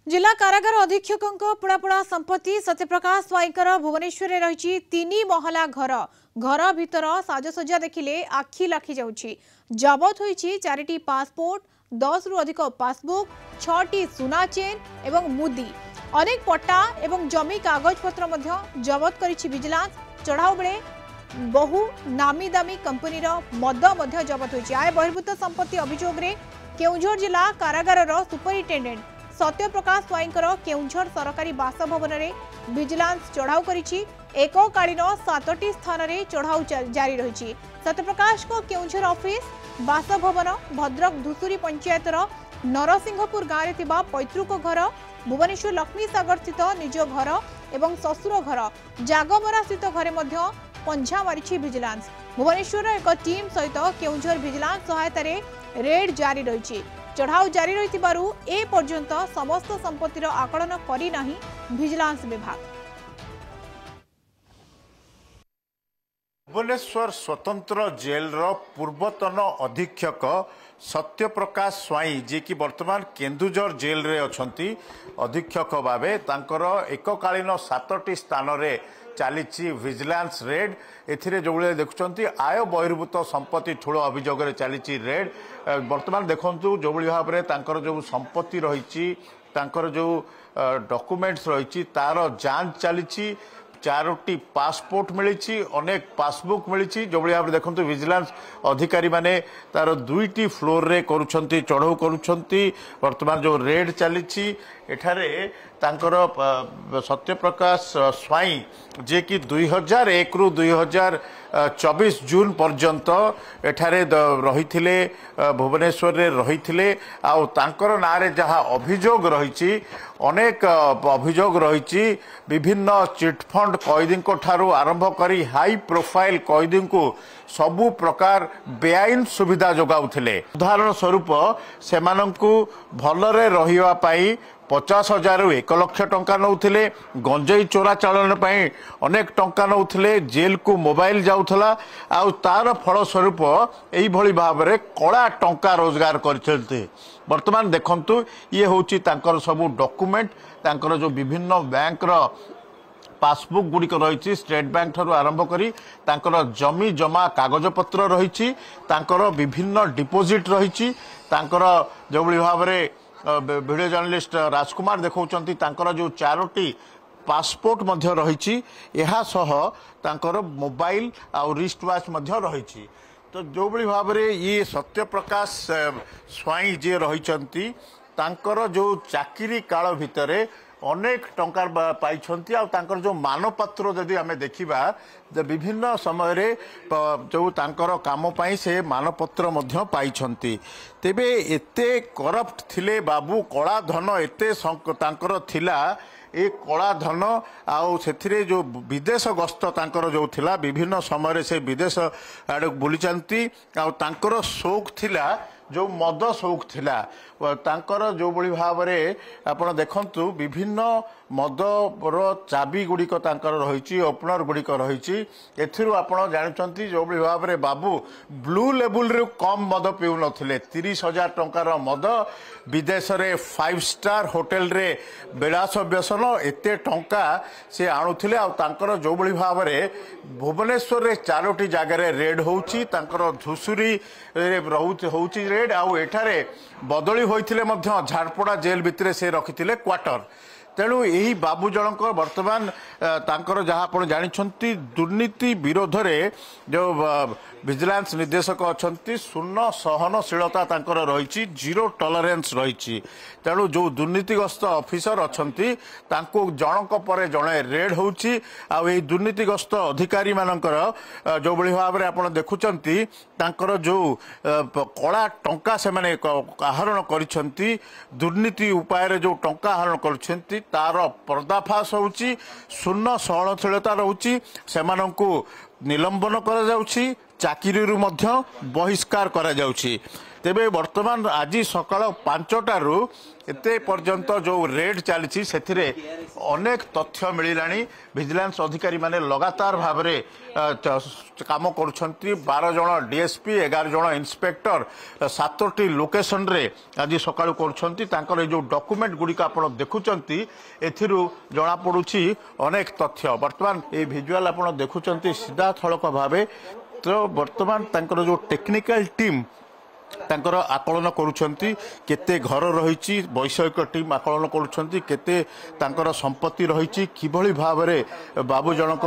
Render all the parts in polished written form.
जिला कारागार अधीक्षकों पोड़ापोड़ा संपत्ति सत्यप्रकाश स्वाईंकर भुवनेश्वर में रही 3 महला घर घर भीतर साजसज्जा देखिले आखि लाखि जाउछि। जबत होईछि 4टी पासपोर्ट 10 रु अधिक पासबुक 6टी सुना चेन एवं मुदी अनेक पट्टा एवं जमी कागजपत्र मध्य जबत करिछि विजिलेंस। चढ़ाऊ बेले बहु नामी दामी कंपनी मद मध्य जबत होईछि। आय बहिर्भूत संपत्ति अभियोग रे केउंझर जिला कारागार सुपरिटेडेंट सत्यप्रकाश स्वाईंकर केउंझर सरकारी बासभवन में विजिलेंस चढ़ाऊ करिछि। एककालीन 7टी स्थान में चढ़ाऊ जारी रही। सत्यप्रकाश को केउंझर ऑफिस बासभवन भद्रक धुसुरी पंचायतर नरसिंहपुर गाँव में थिबा पैतृक घर भुवनेश्वर लक्ष्मी सागर स्थित निज घर एवं ससुर घर जागमरा स्थित घरे मध्य पंझा मारिछि विजिलेंस। भुवनेश्वर एक टीम सहित केउंझर विजिलेंस सहायता रेड जारी रही। चढ़ाऊ जारी रही ए पर्यंत समस्त संपत्तिर आकलन करी नाही विजिलेंस विभाग। भुवनेश्वर स्वतंत्र जेल पूर्वतन अधीक्षक सत्यप्रकाश स्वाई जी की वर्तमान केन्दुझर जेल रे अछंती अधीक्षक भावे तांकर एककालीन 7टी स्थान रे चली विजिलेंस रेड। एथिरे जो देखुंत आय बहिर्भूत संपत्ति ठूल अभियोग चली रेड। वर्तमान देखु जो भाव में जो संपत्ति रही जो डॉक्यूमेंट्स रही तार जांच चली। 4टी पासपोर्ट मिली अनेक पासबुक मिली जो भाव में देखते विजिलेंस अधिकारी माने तार 2टी फ्लोर रे करुछंती चढ़ऊ करुछंती। वर्तमान जो रेड चली एठारे तांकर सत्यप्रकाश स्वाई जे कि 2001 रु 2024 जून पर्यंत एठारे रहिथिले भुवनेश्वर रे रहिथिले। आउ तांकर नारे जहाँ अभियोग रही अनेक अभियोग रही विभिन्न चिटफंड कैदी ठारू आरंभ करी हाई प्रोफाइल कैदी को सबु प्रकार बेआईन सुविधा जोगाउथिले। उदाहरण स्वरूप सेमानंकु भलरे रहिवा पाई 50,000 रु 1 लाख टंका नौथिले। गंजेई चोरा चालन पाई अनेक टंका नौथिले। जेल को मोबाइल जाउथला आउ तार फल स्वरूप एई भली भाव रे कला टंका रोजगार करछथि। वर्तमान देखंतु ये होची तांकर सबु डॉक्यूमेंट तांकर जो विभिन्न बैंक रो पासबुक गुड़िक रही स्टेट बैंक ठारू आरंभ करी तांकर जमी जमा कागजपत्र रही विभिन्न डिपोजिट रही जो भाव में वीडियो जर्नलिस्ट राजकुमार देखौचंती तांकर जो 4टी पासपोर्ट मध्य रही तांकर मोबाइल और रिस्ट वॉच मध्य रही। तो जो भाव में ये सत्यप्रकाश स्वाई जे रही तांकर जो चाकरी काल भितरे अनेक टंका पाइछंती। आ तांकर जो मानपत्र जदि आमे देखिबा विभिन्न समय रे जो तांकर काम पाई से मानपत्र मध्य पाइछंती। तेबे एते करप्ट थिले बाबू कला धन एते तांकर थिला ए कला धन आउ सेथिरे जो विदेश गस्त तांकर जो थिला विभिन्न समय रे से विदेश आड़ बुलीचंती। आ तांकर शौक थिला जो मद शौक थिला तांकर जो बड़ी भाव में आपण देखंतु विभिन्न मद चाबी गुड़िक तांकर रही ओपनर गुड़िक रही। एथिरु आपण जानचंती जो बड़ी भाव में बाबू ब्लू लेवल रे कम मद पिउ नथिले। 30,000 टंकार मद विदेश रे 5 स्टार होटल रे बेलास व्यसन एते टंका से आणुथिले। आ तांकर जो बड़ी भाव में भुवनेश्वर रे 4टी जगह रेड होउची तांकर धुसुरी रे होउची रेड आउ एठारे बदली होइथिले मध्य झारपड़ा जेल भितरे से रखिथिले क्वार्टर। तेणु यही बाबू जनक वर्तमान तांकर जहाँ आप जानी दुर्नीति विरोध रे जो विजिलेंस निर्देशक अच्छा शून्य सहनशीलता तांकर रही जीरो टॉलरेंस रही। तेणु जो दुर्नीतिग्रस्त ऑफिसर अच्छा जनक पर जड़े रेड होउची। आ दुर्नीतिग्रस्त अधिकारी मानकर जो भाई भाव में आप देखुंती तांकर जो कला टंका से माने आहरण करिसेंती दुर्नीति उपाय जो टंका आहरण करिसेंती तार पर्दाफाश होउची। शून्य सहनशीलता रहुची सेमानंकु निलंबन करा जाउची चाकरी बहिष्कार करा जाउची। तेबे वर्तमान आज सकाळ 5टारू एते पर्यंत जो रेड चली से अनेक तथ्य मिलानी विजिलेंस अधिकारी माने लगातार भाव में काम कर 12 जन डीएसपी 11 जन इन्स्पेक्टर 7टी लोकेशन रे आज सकाळु कर जो डॉक्यूमेंट गुड़िक आप देखुंट जना पड़ुछि अनेक तथ्य वर्तमान ये भिजुआल आप देखुंट सीधा थलक भाव तो वर्तमान तांकर जो टेक्निकल टीम तांकर आकलन करुछंती केते घर रही वैषयिक टीम आकलन करुछंती केते तांकर संपत्ति रही किभली भाव रे बाबू जनक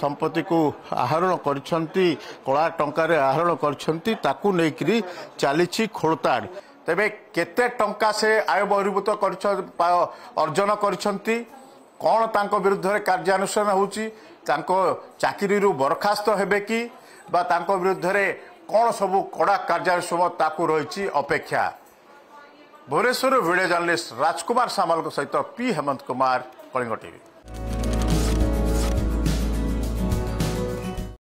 संपत्ति को आहरण करिछंती कला टंकार आहरण करिछंती ताकू नेकरी चलीछि खोलताड़ तेबे केते टंका से आय बहिर्भूत अर्जन करिछंती कौन तांको विरुद्ध रे कार्यानुष्ठान होउची तांको चाकरी रु बरखास्त हेबे की बा तांको विरुद्ध रे कौन सबू कड़ा कार्यानुष्ठान ताकू रही अपेक्षा भुवनेश्वर वीडियो जर्नलिस्ट राजकुमार सामल सहित पी हेमंत कुमार कलिंग टीवी।